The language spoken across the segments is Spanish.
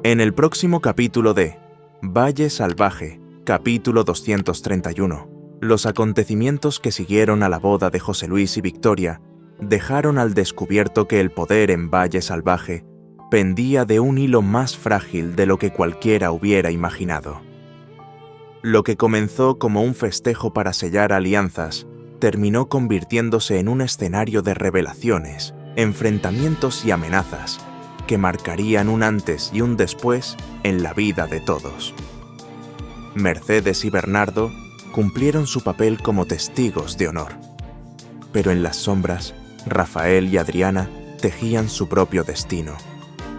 En el próximo capítulo de Valle Salvaje, capítulo 231, los acontecimientos que siguieron a la boda de José Luis y Victoria dejaron al descubierto que el poder en Valle Salvaje pendía de un hilo más frágil de lo que cualquiera hubiera imaginado. Lo que comenzó como un festejo para sellar alianzas terminó convirtiéndose en un escenario de revelaciones, enfrentamientos y amenazas que marcarían un antes y un después en la vida de todos. Mercedes y Bernardo cumplieron su papel como testigos de honor. Pero en las sombras, Rafael y Adriana tejían su propio destino,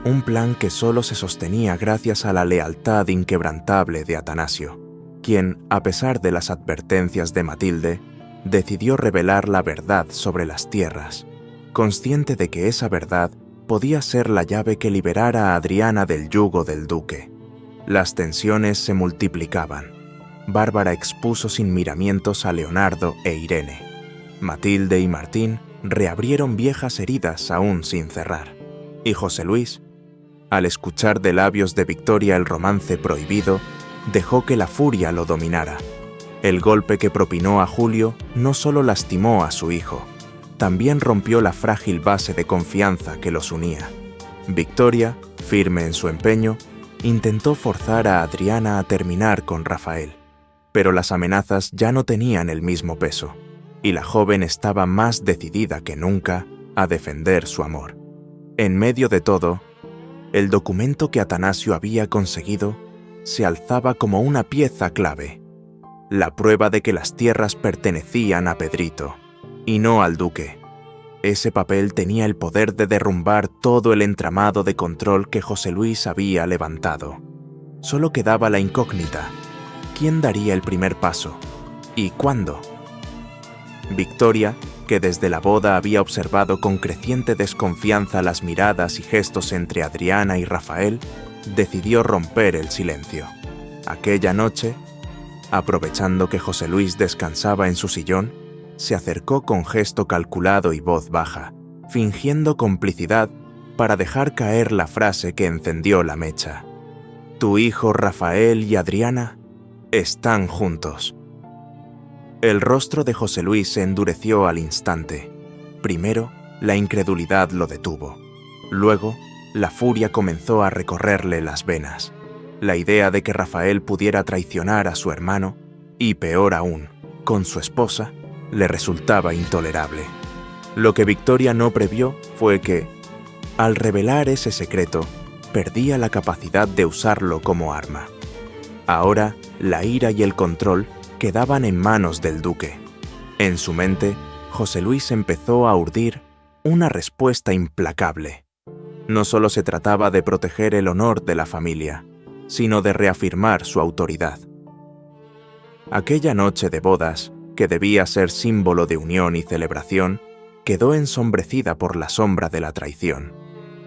un plan que solo se sostenía gracias a la lealtad inquebrantable de Atanasio, quien, a pesar de las advertencias de Matilde, decidió revelar la verdad sobre las tierras, consciente de que esa verdad podía ser la llave que liberara a Adriana del yugo del duque. Las tensiones se multiplicaban. Bárbara expuso sin miramientos a Leonardo e Irene. Matilde y Martín reabrieron viejas heridas aún sin cerrar. Y José Luis, al escuchar de labios de Victoria el romance prohibido, dejó que la furia lo dominara. El golpe que propinó a Julio no solo lastimó a su hijo, también rompió la frágil base de confianza que los unía. Victoria, firme en su empeño, intentó forzar a Adriana a terminar con Rafael, pero las amenazas ya no tenían el mismo peso, y la joven estaba más decidida que nunca a defender su amor. En medio de todo, el documento que Atanasio había conseguido se alzaba como una pieza clave, la prueba de que las tierras pertenecían a Pedrito, y no al duque. Ese papel tenía el poder de derrumbar todo el entramado de control que José Luis había levantado. Solo quedaba la incógnita: ¿quién daría el primer paso? ¿Y cuándo? Victoria, que desde la boda había observado con creciente desconfianza las miradas y gestos entre Adriana y Rafael, decidió romper el silencio. Aquella noche, aprovechando que José Luis descansaba en su sillón, se acercó con gesto calculado y voz baja, fingiendo complicidad para dejar caer la frase que encendió la mecha. «Tu hijo Rafael y Adriana están juntos». El rostro de José Luis se endureció al instante. Primero, la incredulidad lo detuvo. Luego, la furia comenzó a recorrerle las venas. La idea de que Rafael pudiera traicionar a su hermano, y peor aún, con su esposa, le resultaba intolerable. Lo que Victoria no previó fue que, al revelar ese secreto, perdía la capacidad de usarlo como arma. Ahora, la ira y el control quedaban en manos del duque. En su mente, José Luis empezó a urdir una respuesta implacable. No solo se trataba de proteger el honor de la familia, sino de reafirmar su autoridad. Aquella noche de bodas, que debía ser símbolo de unión y celebración, quedó ensombrecida por la sombra de la traición.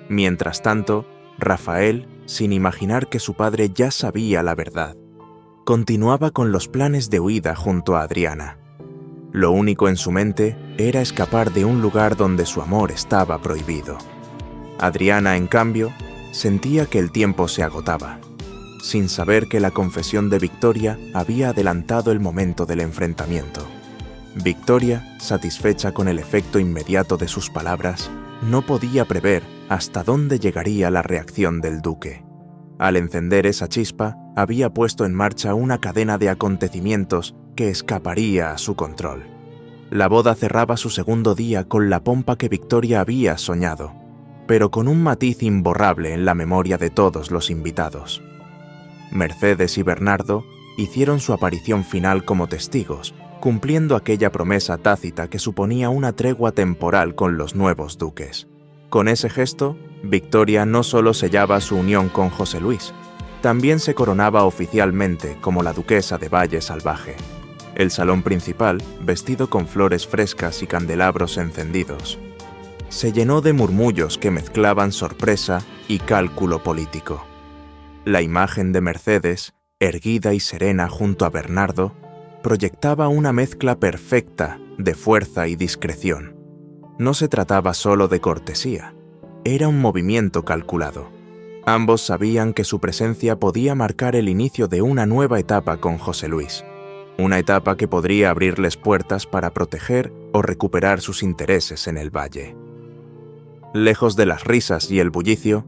Mientras tanto, Rafael, sin imaginar que su padre ya sabía la verdad, continuaba con los planes de huida junto a Adriana. Lo único en su mente era escapar de un lugar donde su amor estaba prohibido. Adriana, en cambio, sentía que el tiempo se agotaba, sin saber que la confesión de Victoria había adelantado el momento del enfrentamiento. Victoria, satisfecha con el efecto inmediato de sus palabras, no podía prever hasta dónde llegaría la reacción del duque. Al encender esa chispa, había puesto en marcha una cadena de acontecimientos que escaparía a su control. La boda cerraba su segundo día con la pompa que Victoria había soñado, pero con un matiz imborrable en la memoria de todos los invitados. Mercedes y Bernardo hicieron su aparición final como testigos, cumpliendo aquella promesa tácita que suponía una tregua temporal con los nuevos duques. Con ese gesto, Victoria no solo sellaba su unión con José Luis, también se coronaba oficialmente como la duquesa de Valle Salvaje. El salón principal, vestido con flores frescas y candelabros encendidos, se llenó de murmullos que mezclaban sorpresa y cálculo político. La imagen de Mercedes, erguida y serena junto a Bernardo, proyectaba una mezcla perfecta de fuerza y discreción. No se trataba solo de cortesía, era un movimiento calculado. Ambos sabían que su presencia podía marcar el inicio de una nueva etapa con José Luis, una etapa que podría abrirles puertas para proteger o recuperar sus intereses en el valle. Lejos de las risas y el bullicio,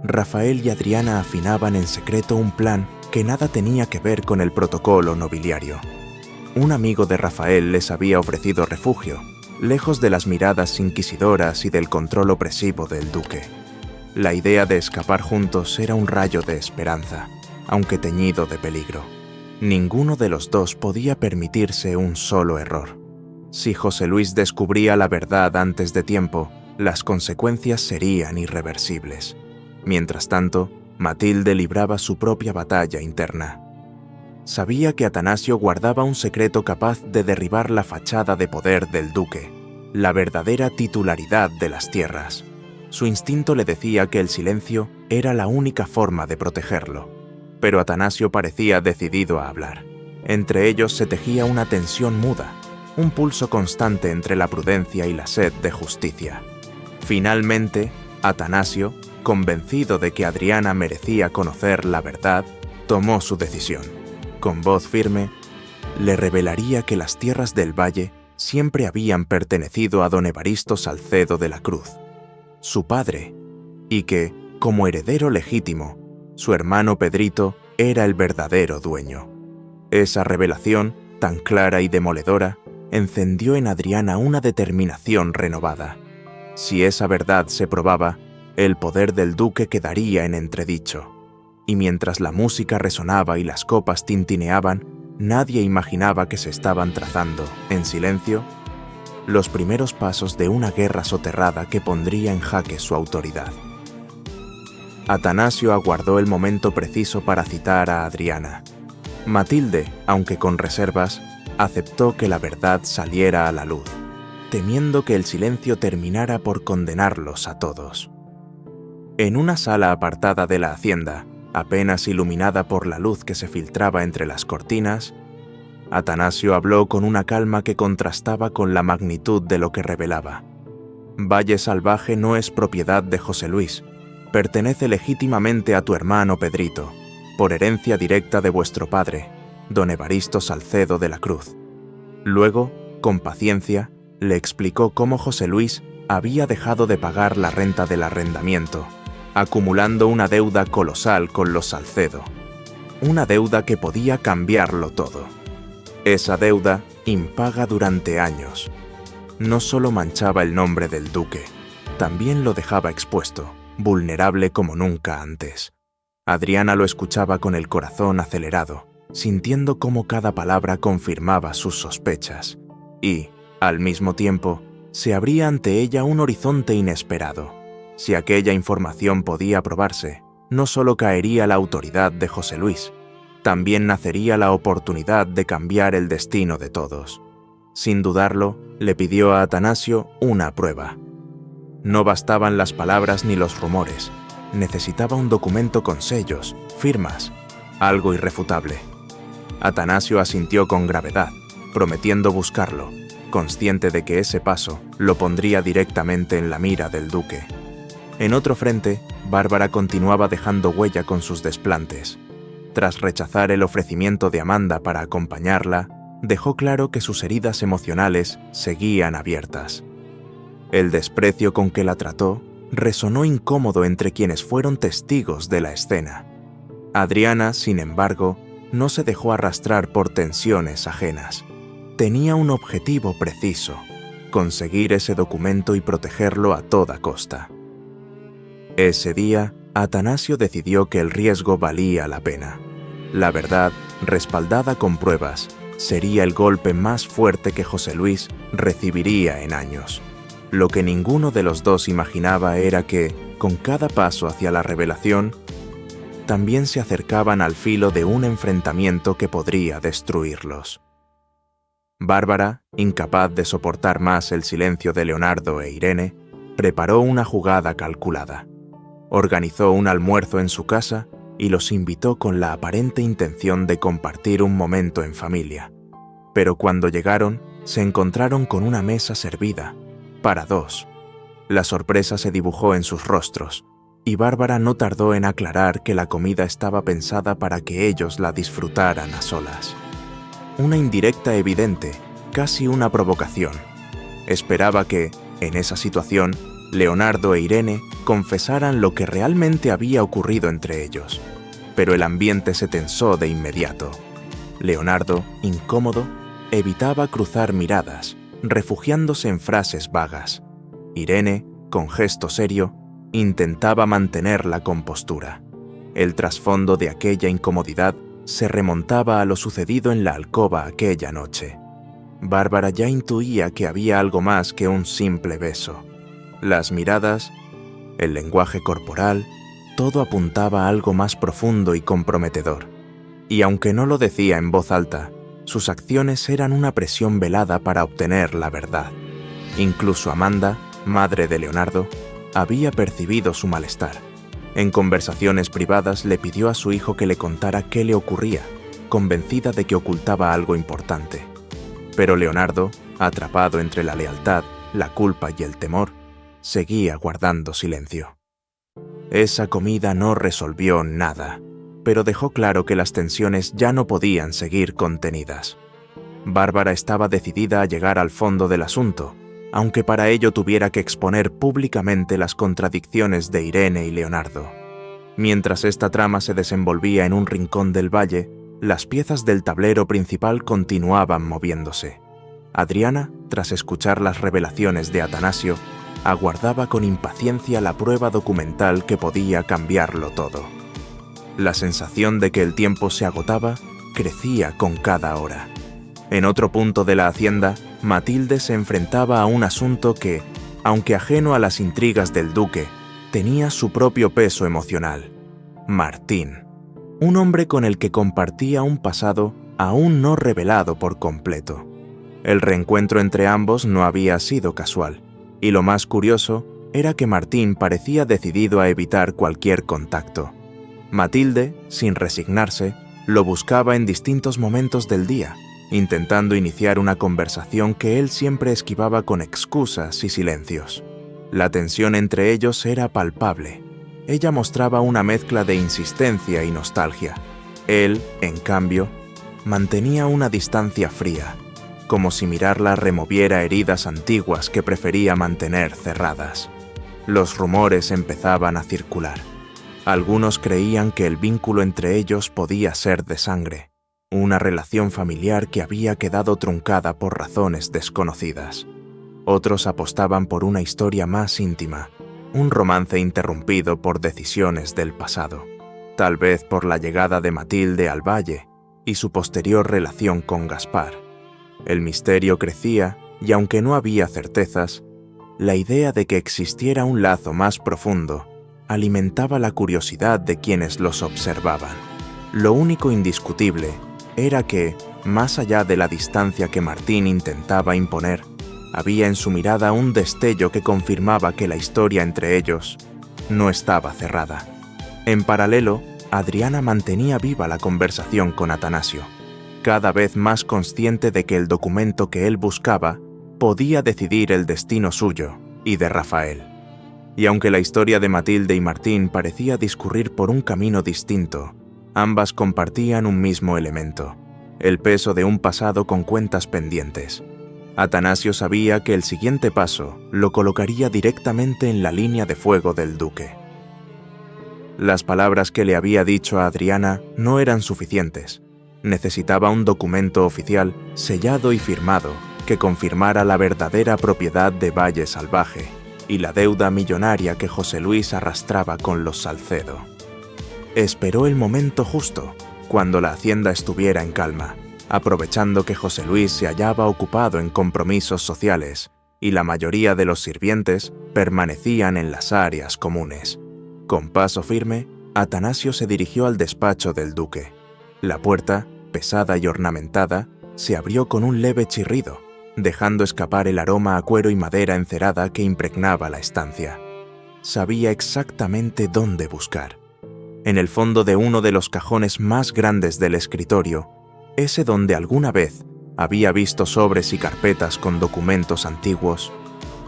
Rafael y Adriana afinaban en secreto un plan que nada tenía que ver con el protocolo nobiliario. Un amigo de Rafael les había ofrecido refugio, lejos de las miradas inquisidoras y del control opresivo del duque. La idea de escapar juntos era un rayo de esperanza, aunque teñido de peligro. Ninguno de los dos podía permitirse un solo error. Si José Luis descubría la verdad antes de tiempo, las consecuencias serían irreversibles. Mientras tanto, Matilde libraba su propia batalla interna. Sabía que Atanasio guardaba un secreto capaz de derribar la fachada de poder del duque, la verdadera titularidad de las tierras. Su instinto le decía que el silencio era la única forma de protegerlo, pero Atanasio parecía decidido a hablar. Entre ellos se tejía una tensión muda, un pulso constante entre la prudencia y la sed de justicia. Finalmente, Atanasio, convencido de que Adriana merecía conocer la verdad, tomó su decisión. Con voz firme, le revelaría que las tierras del valle siempre habían pertenecido a don Evaristo Salcedo de la Cruz, su padre, y que, como heredero legítimo, su hermano Pedrito era el verdadero dueño. Esa revelación, tan clara y demoledora, encendió en Adriana una determinación renovada. Si esa verdad se probaba, el poder del duque quedaría en entredicho. Y mientras la música resonaba y las copas tintineaban, nadie imaginaba que se estaban trazando, en silencio, los primeros pasos de una guerra soterrada que pondría en jaque su autoridad. Atanasio aguardó el momento preciso para citar a Adriana. Matilde, aunque con reservas, aceptó que la verdad saliera a la luz, temiendo que el silencio terminara por condenarlos a todos. En una sala apartada de la hacienda, apenas iluminada por la luz que se filtraba entre las cortinas, Atanasio habló con una calma que contrastaba con la magnitud de lo que revelaba. Valle Salvaje no es propiedad de José Luis, pertenece legítimamente a tu hermano Pedrito, por herencia directa de vuestro padre, don Evaristo Salcedo de la Cruz. Luego, con paciencia, le explicó cómo José Luis había dejado de pagar la renta del arrendamiento, acumulando una deuda colosal con los Salcedo, una deuda que podía cambiarlo todo. Esa deuda, impaga durante años, no solo manchaba el nombre del duque, también lo dejaba expuesto, vulnerable como nunca antes. Adriana lo escuchaba con el corazón acelerado, sintiendo cómo cada palabra confirmaba sus sospechas, y, al mismo tiempo, se abría ante ella un horizonte inesperado. Si aquella información podía probarse, no solo caería la autoridad de José Luis, también nacería la oportunidad de cambiar el destino de todos. Sin dudarlo, le pidió a Atanasio una prueba. No bastaban las palabras ni los rumores, necesitaba un documento con sellos, firmas, algo irrefutable. Atanasio asintió con gravedad, prometiendo buscarlo, consciente de que ese paso lo pondría directamente en la mira del duque. En otro frente, Bárbara continuaba dejando huella con sus desplantes. Tras rechazar el ofrecimiento de Amanda para acompañarla, dejó claro que sus heridas emocionales seguían abiertas. El desprecio con que la trató resonó incómodo entre quienes fueron testigos de la escena. Adriana, sin embargo, no se dejó arrastrar por tensiones ajenas. Tenía un objetivo preciso: conseguir ese documento y protegerlo a toda costa. Ese día, Atanasio decidió que el riesgo valía la pena. La verdad, respaldada con pruebas, sería el golpe más fuerte que José Luis recibiría en años. Lo que ninguno de los dos imaginaba era que, con cada paso hacia la revelación, también se acercaban al filo de un enfrentamiento que podría destruirlos. Bárbara, incapaz de soportar más el silencio de Leonardo e Irene, preparó una jugada calculada. Organizó un almuerzo en su casa y los invitó con la aparente intención de compartir un momento en familia. Pero cuando llegaron, se encontraron con una mesa servida, para dos. La sorpresa se dibujó en sus rostros. y Bárbara no tardó en aclarar que la comida estaba pensada para que ellos la disfrutaran a solas. Una indirecta evidente, casi una provocación. Esperaba que, en esa situación, Leonardo e Irene confesaran lo que realmente había ocurrido entre ellos. Pero el ambiente se tensó de inmediato. Leonardo, incómodo, evitaba cruzar miradas, refugiándose en frases vagas. Irene, con gesto serio, intentaba mantener la compostura. El trasfondo de aquella incomodidad se remontaba a lo sucedido en la alcoba aquella noche. Bárbara ya intuía que había algo más que un simple beso. Las miradas, el lenguaje corporal, todo apuntaba a algo más profundo y comprometedor. Y aunque no lo decía en voz alta, sus acciones eran una presión velada para obtener la verdad. Incluso Amanda, madre de Leonardo, había percibido su malestar. En conversaciones privadas le pidió a su hijo que le contara qué le ocurría, convencida de que ocultaba algo importante. Pero Leonardo, atrapado entre la lealtad, la culpa y el temor, seguía guardando silencio. Esa comida no resolvió nada, pero dejó claro que las tensiones ya no podían seguir contenidas. Bárbara estaba decidida a llegar al fondo del asunto, aunque para ello tuviera que exponer públicamente las contradicciones de Irene y Leonardo. Mientras esta trama se desenvolvía en un rincón del valle, las piezas del tablero principal continuaban moviéndose. Adriana, tras escuchar las revelaciones de Atanasio, aguardaba con impaciencia la prueba documental que podía cambiarlo todo. La sensación de que el tiempo se agotaba crecía con cada hora. En otro punto de la hacienda, Matilde se enfrentaba a un asunto que, aunque ajeno a las intrigas del duque, tenía su propio peso emocional. Martín, un hombre con el que compartía un pasado aún no revelado por completo. El reencuentro entre ambos no había sido casual, y lo más curioso era que Martín parecía decidido a evitar cualquier contacto. Matilde, sin resignarse, lo buscaba en distintos momentos del día, intentando iniciar una conversación que él siempre esquivaba con excusas y silencios. La tensión entre ellos era palpable. Ella mostraba una mezcla de insistencia y nostalgia. Él, en cambio, mantenía una distancia fría, como si mirarla removiera heridas antiguas que prefería mantener cerradas. Los rumores empezaban a circular. Algunos creían que el vínculo entre ellos podía ser de sangre, una relación familiar que había quedado truncada por razones desconocidas. Otros apostaban por una historia más íntima, un romance interrumpido por decisiones del pasado, tal vez por la llegada de Matilde al valle y su posterior relación con Gaspar. El misterio crecía y aunque no había certezas, la idea de que existiera un lazo más profundo alimentaba la curiosidad de quienes los observaban. Lo único indiscutible era que, más allá de la distancia que Martín intentaba imponer, había en su mirada un destello que confirmaba que la historia entre ellos no estaba cerrada. En paralelo, Adriana mantenía viva la conversación con Atanasio, cada vez más consciente de que el documento que él buscaba podía decidir el destino suyo y de Rafael. Y aunque la historia de Matilde y Martín parecía discurrir por un camino distinto, ambas compartían un mismo elemento, el peso de un pasado con cuentas pendientes. Atanasio sabía que el siguiente paso lo colocaría directamente en la línea de fuego del duque. Las palabras que le había dicho a Adriana no eran suficientes. Necesitaba un documento oficial, sellado y firmado, que confirmara la verdadera propiedad de Valle Salvaje y la deuda millonaria que José Luis arrastraba con los Salcedo. Esperó el momento justo, cuando la hacienda estuviera en calma, aprovechando que José Luis se hallaba ocupado en compromisos sociales y la mayoría de los sirvientes permanecían en las áreas comunes. Con paso firme, Atanasio se dirigió al despacho del duque. La puerta, pesada y ornamentada, se abrió con un leve chirrido, dejando escapar el aroma a cuero y madera encerada que impregnaba la estancia. Sabía exactamente dónde buscar. En el fondo de uno de los cajones más grandes del escritorio, ese donde alguna vez había visto sobres y carpetas con documentos antiguos,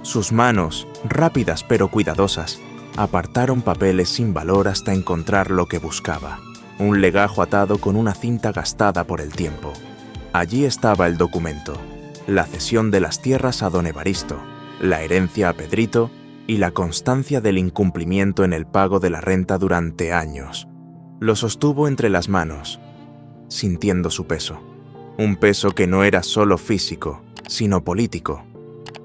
sus manos, rápidas pero cuidadosas, apartaron papeles sin valor hasta encontrar lo que buscaba, un legajo atado con una cinta gastada por el tiempo. Allí estaba el documento, la cesión de las tierras a don Evaristo, la herencia a Pedrito y la constancia del incumplimiento en el pago de la renta durante años. Lo sostuvo entre las manos, sintiendo su peso. Un peso que no era solo físico, sino político.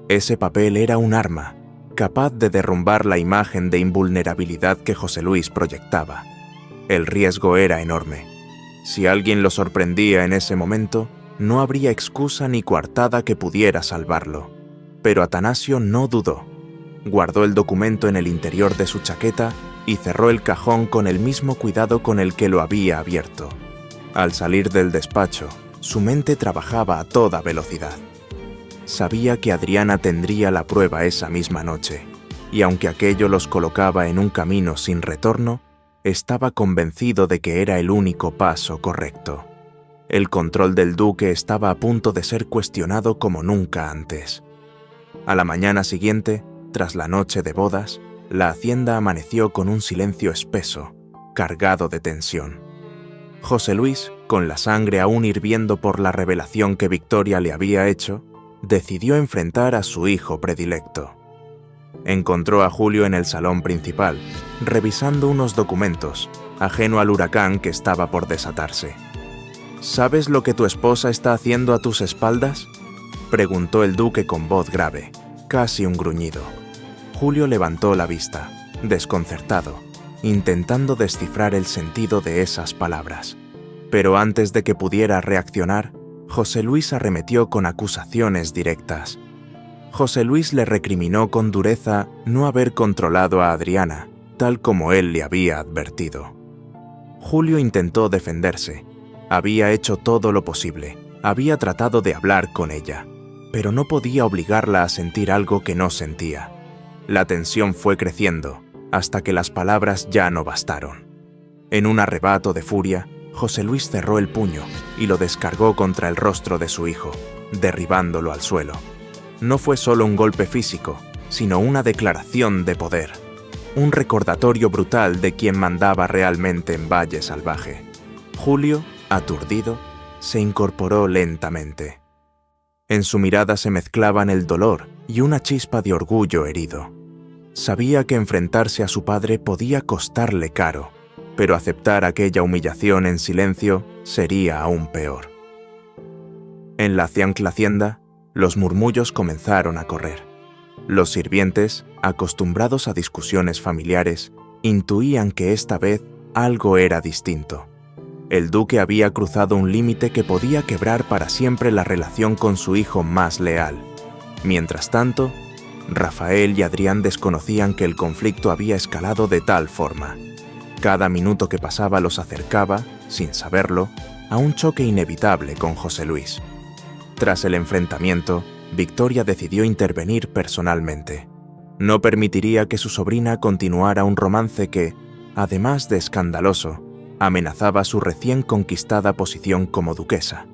Ese papel era un arma, capaz de derrumbar la imagen de invulnerabilidad que José Luis proyectaba. El riesgo era enorme. Si alguien lo sorprendía en ese momento, no habría excusa ni coartada que pudiera salvarlo. Pero Atanasio no dudó. Guardó el documento en el interior de su chaqueta y cerró el cajón con el mismo cuidado con el que lo había abierto. Al salir del despacho, su mente trabajaba a toda velocidad. Sabía que Adriana tendría la prueba esa misma noche, y aunque aquello los colocaba en un camino sin retorno, estaba convencido de que era el único paso correcto. El control del duque estaba a punto de ser cuestionado como nunca antes. A la mañana siguiente, tras la noche de bodas, la hacienda amaneció con un silencio espeso, cargado de tensión. José Luis, con la sangre aún hirviendo por la revelación que Victoria le había hecho, decidió enfrentar a su hijo predilecto. Encontró a Julio en el salón principal, revisando unos documentos, ajeno al huracán que estaba por desatarse. ¿Sabes lo que tu esposa está haciendo a tus espaldas?, preguntó el duque con voz grave, casi un gruñido. Julio levantó la vista, desconcertado, intentando descifrar el sentido de esas palabras. Pero antes de que pudiera reaccionar, José Luis arremetió con acusaciones directas. José Luis le recriminó con dureza no haber controlado a Adriana, tal como él le había advertido. Julio intentó defenderse. Había hecho todo lo posible, había tratado de hablar con ella, pero no podía obligarla a sentir algo que no sentía. La tensión fue creciendo, hasta que las palabras ya no bastaron. En un arrebato de furia, José Luis cerró el puño y lo descargó contra el rostro de su hijo, derribándolo al suelo. No fue solo un golpe físico, sino una declaración de poder, un recordatorio brutal de quien mandaba realmente en Valle Salvaje. Julio, aturdido, se incorporó lentamente. En su mirada se mezclaban el dolor y una chispa de orgullo herido. Sabía que enfrentarse a su padre podía costarle caro, pero aceptar aquella humillación en silencio sería aún peor. En la anciana hacienda, los murmullos comenzaron a correr. Los sirvientes, acostumbrados a discusiones familiares, intuían que esta vez algo era distinto. El duque había cruzado un límite que podía quebrar para siempre la relación con su hijo más leal. Mientras tanto, Rafael y Adrián desconocían que el conflicto había escalado de tal forma. Cada minuto que pasaba los acercaba, sin saberlo, a un choque inevitable con José Luis. Tras el enfrentamiento, Victoria decidió intervenir personalmente. No permitiría que su sobrina continuara un romance que, además de escandaloso, amenazaba su recién conquistada posición como duquesa.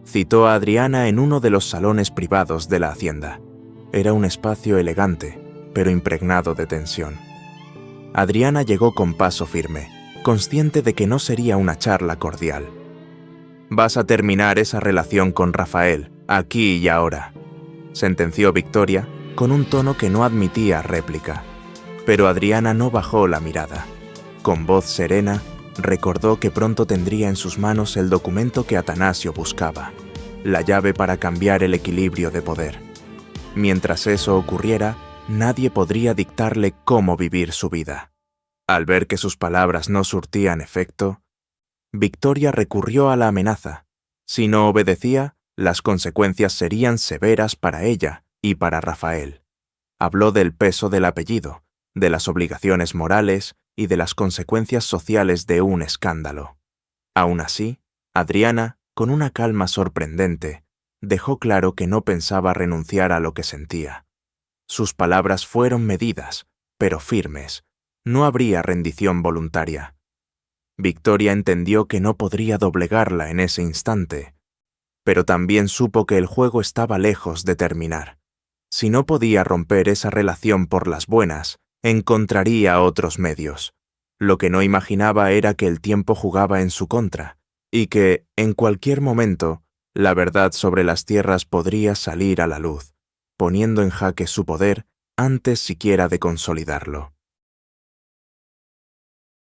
Citó a Adriana en uno de los salones privados de la hacienda. Era un espacio elegante, pero impregnado de tensión. Adriana llegó con paso firme, consciente de que no sería una charla cordial. «Vas a terminar esa relación con Rafael, aquí y ahora», sentenció Victoria, con un tono que no admitía réplica. Pero Adriana no bajó la mirada. Con voz serena, recordó que pronto tendría en sus manos el documento que Atanasio buscaba, la llave para cambiar el equilibrio de poder. Mientras eso ocurriera, nadie podría dictarle cómo vivir su vida. Al ver que sus palabras no surtían efecto, Victoria recurrió a la amenaza. Si no obedecía, las consecuencias serían severas para ella y para Rafael. Habló del peso del apellido, de las obligaciones morales y de las consecuencias sociales de un escándalo. Aún así, Adriana, con una calma sorprendente, dejó claro que no pensaba renunciar a lo que sentía. Sus palabras fueron medidas, pero firmes. No habría rendición voluntaria. Victoria entendió que no podría doblegarla en ese instante, pero también supo que el juego estaba lejos de terminar. Si no podía romper esa relación por las buenas, encontraría otros medios. Lo que no imaginaba era que el tiempo jugaba en su contra, y que, en cualquier momento, la verdad sobre las tierras podría salir a la luz, poniendo en jaque su poder antes siquiera de consolidarlo.